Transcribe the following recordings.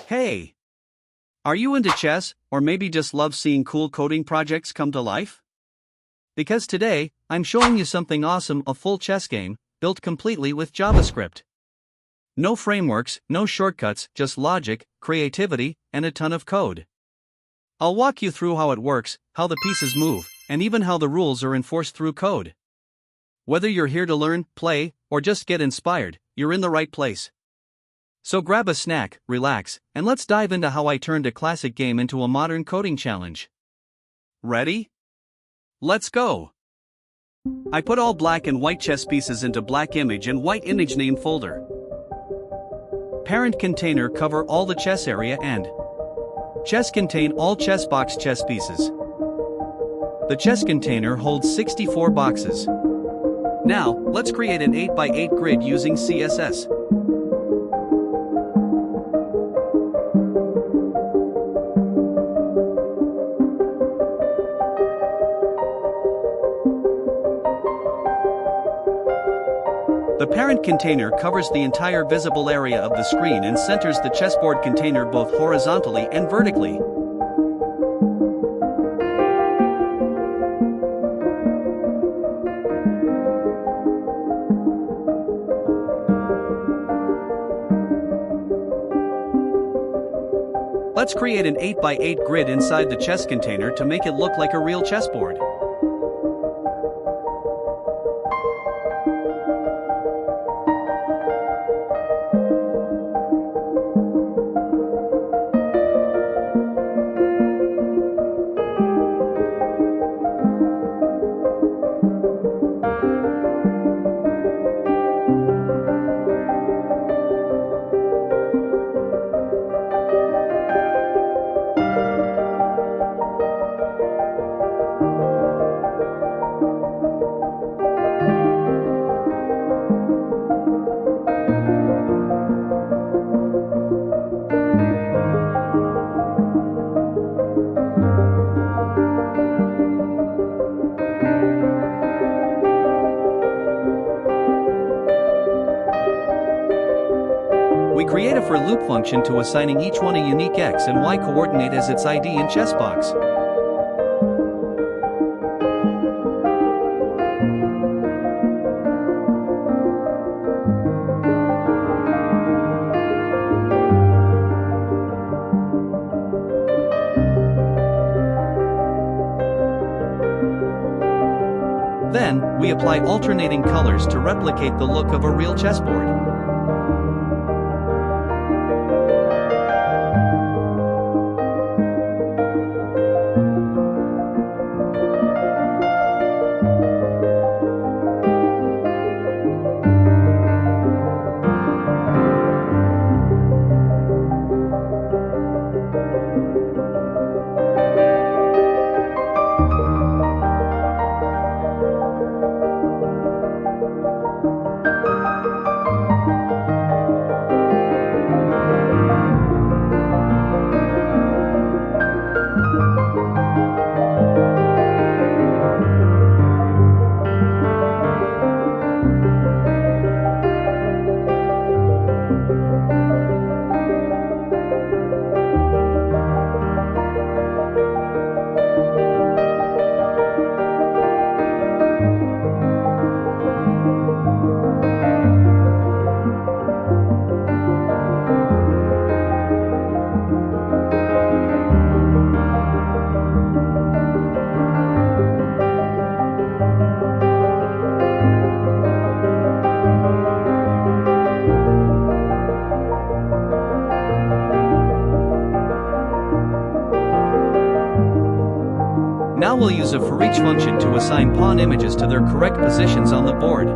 Hey! Are you into chess, or maybe just love seeing cool coding projects come to life? Because today, I'm showing you something awesome, a full chess game, built completely with JavaScript. No frameworks, no shortcuts, just logic, creativity, and a ton of code. I'll walk you through how it works, how the pieces move, and even how the rules are enforced through code. Whether you're here to learn, play, or just get inspired, you're in the right place. So grab a snack, relax, and let's dive into how I turned a classic game into a modern coding challenge. Ready? Let's go! I put all black and white chess pieces into black image and white image name folder. Parent container cover all the chess area and chess contain all chess box chess pieces. The chess container holds 64 boxes. Now, let's create an 8x8 grid using CSS. The parent container covers the entire visible area of the screen and centers the chessboard container both horizontally and vertically. Let's create an 8x8 grid inside the chess container to make it look like a real chessboard. We create a for loop function to assigning each one a unique x and y coordinate as its ID in chessbox. Then, we apply alternating colors to replicate the look of a real chessboard. Now we'll use a for each function to assign pawn images to their correct positions on the board.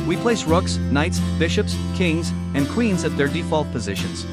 We place rooks, knights, bishops, kings, and queens at their default positions.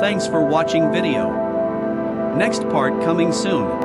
Thanks for watching video. Next part coming soon.